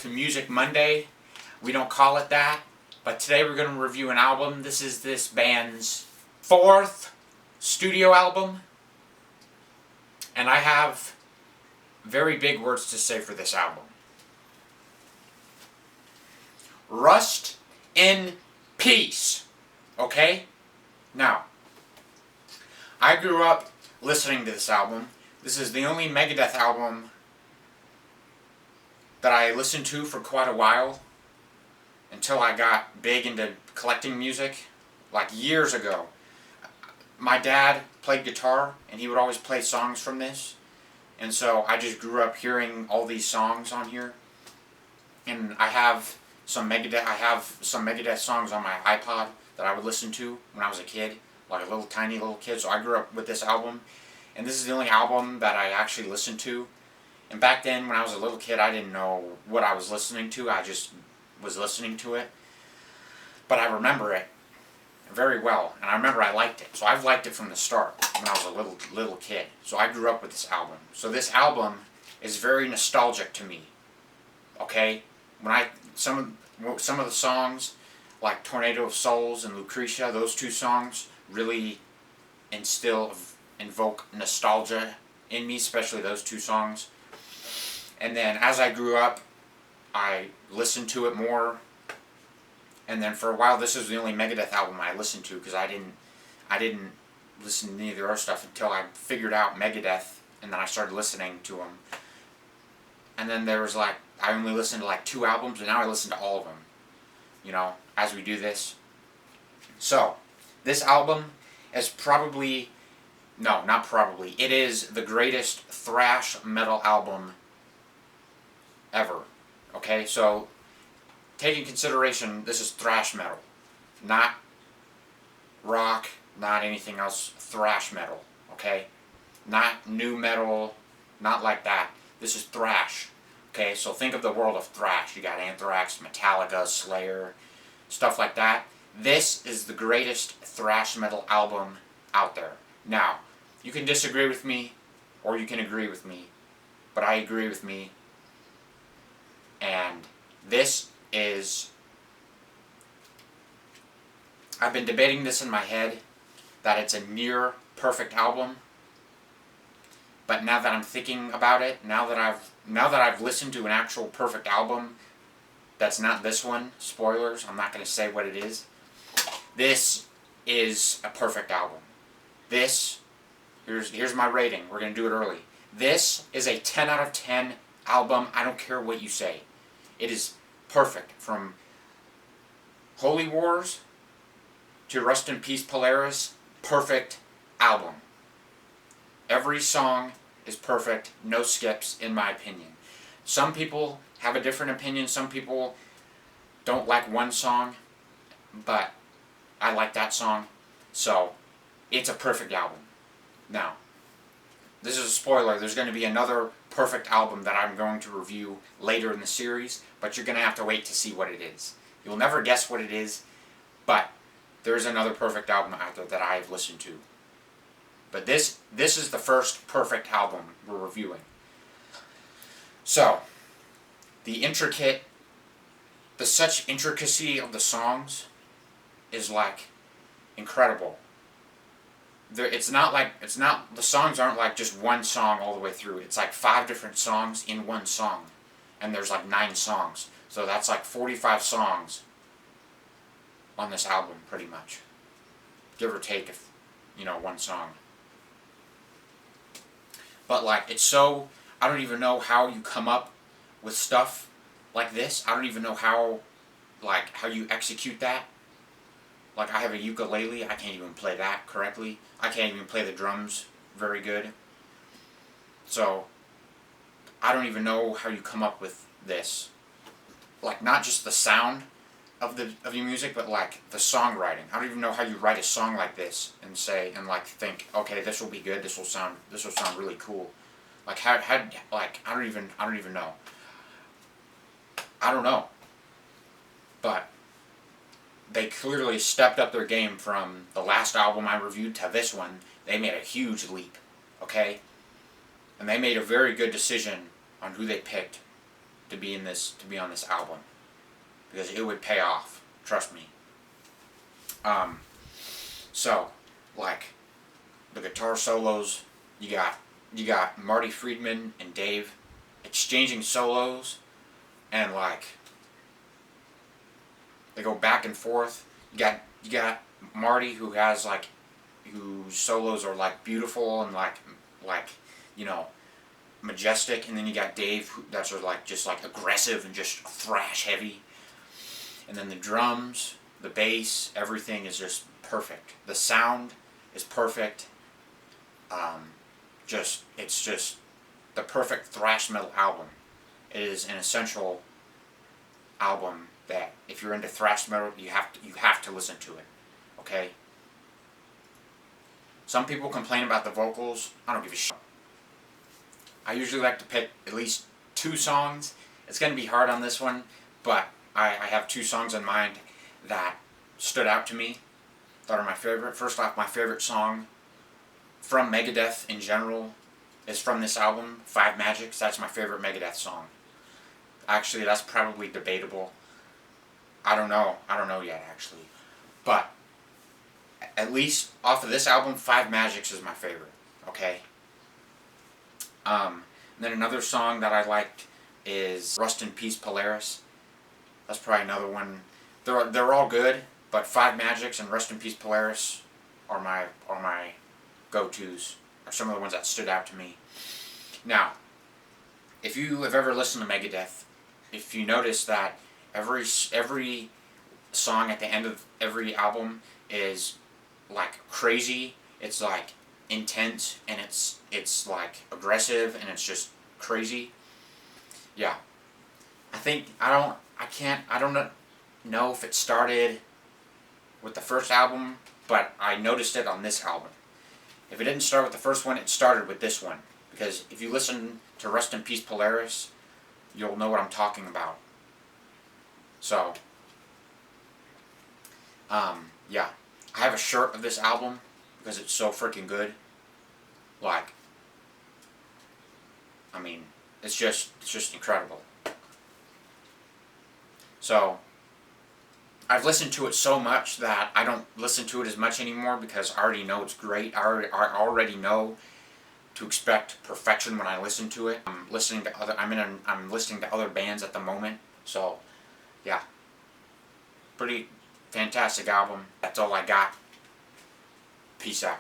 to Music Monday. We don't call it that, but today we're going to review an album. This is this band's fourth studio album, and I have very big words to say for this album. Rust in peace. Okay? Now, I grew up listening to this album. This is the only Megadeth album that I listened to for quite a while until I got big into collecting music, like years ago. My dad played guitar, and he would always play songs from this, and so I just grew up hearing all these songs on here. And I have some Megadeth songs on my iPod that I would listen to when I was a kid, like a little tiny little kid. So I grew up with this album, and this is the only album that I actually listened to. And back then, when I was a little kid, I didn't know what I was listening to. I just was listening to it. But I remember it very well, and I remember I liked it. So I've liked it from the start when I was a little kid. So I grew up with this album. So this album is very nostalgic to me. Okay, when some of the songs, like Tornado of Souls and Lucretia, those two songs really invoke nostalgia in me, especially those two songs. And then as I grew up, I listened to it more. And then for a while, this is the only Megadeth album I listened to, because I didn't listen to any of their other stuff until I figured out Megadeth, and then I started listening to them. And then there was I only listened to like 2 albums, and now I listen to all of them, you know, as we do this. So, this album is it is the greatest thrash metal album ever. Okay, so take in consideration this is thrash metal, not rock, not anything else. Thrash metal, okay, not new metal, not like that. This is thrash. Okay, so think of the world of thrash. You got Anthrax, Metallica, Slayer, stuff like that. This is the greatest thrash metal album out there. Now, you can disagree with me, or you can agree with me, but I agree with me. And this is... I've been debating this in my head, that it's a near perfect album. But now that I'm thinking about it, now that I've listened to an actual perfect album, that's not this one, spoilers, I'm not going to say what it is. This is a perfect album. This, here's my rating, we're going to do it early. This is a 10 out of 10 album, I don't care what you say. It is perfect, from Holy Wars to Rust in Peace Polaris, perfect album. Every song is perfect, no skips, in my opinion. Some people have a different opinion. Some people don't like one song, but I like that song. So, it's a perfect album. Now, this is a spoiler. There's going to be another perfect album that I'm going to review later in the series, but you're going to have to wait to see what it is. You'll never guess what it is, but there is another perfect album out there that I've listened to. But this is the first perfect album we're reviewing. So, such intricacy of the songs is like incredible. The songs aren't like just one song all the way through. It's like 5 different songs in one song, and there's like 9 songs. So that's like 45 songs on this album, pretty much, give or take, if one song. But it's so, I don't even know how you come up with stuff like this. I don't even know how you execute that. I have a ukulele, I can't even play that correctly. I can't even play the drums very good. So, I don't even know how you come up with this. Not just the sound of your music, but the songwriting. I don't even know how you write a song like this and think, okay, this will be good. This will sound really cool. I don't even know. I don't know. But they clearly stepped up their game from the last album I reviewed to this one. They made a huge leap, okay? And they made a very good decision on who they picked to be on this album, because it would pay off. Trust me. So, like, the guitar solos, you got Marty Friedman and Dave exchanging solos, and like they go back and forth. You got Marty, whose solos are like beautiful and like you know, majestic, and then you got Dave that's like just like aggressive and just thrash heavy. And then the drums, the bass, everything is just perfect. The sound is perfect. It's just the perfect thrash metal album. It is an essential album that if you're into thrash metal, you have to listen to it. Okay? Some people complain about the vocals. I don't give a shit. I usually like to pick at least 2 songs. It's going to be hard on this one, but I have 2 songs in mind that stood out to me, that are my favorite. First off, my favorite song from Megadeth in general is from this album, Five Magics. That's my favorite Megadeth song. Actually, that's probably debatable. I don't know yet, actually. But at least off of this album, Five Magics is my favorite. Okay? Then another song that I liked is Rust in Peace Polaris. That's probably another one. They're all good, but Five Magics and Rust in Peace Polaris are my go-tos, are some of the ones that stood out to me. Now, if you have ever listened to Megadeth, if you notice that every song at the end of every album is like crazy, it's like intense, and it's like aggressive, and it's just crazy. Yeah, I don't know if it started with the first album, but I noticed it on this album. If it didn't start with the first one, it started with this one. Because if you listen to Rust in Peace Polaris, you'll know what I'm talking about. So, yeah. I have a shirt of this album because it's so freaking good. Like, I mean, it's just incredible. So, I've listened to it so much that I don't listen to it as much anymore because I already know it's great. I already know to expect perfection when I listen to it. I'm listening to other bands at the moment. So, yeah. Pretty fantastic album. That's all I got. Peace out.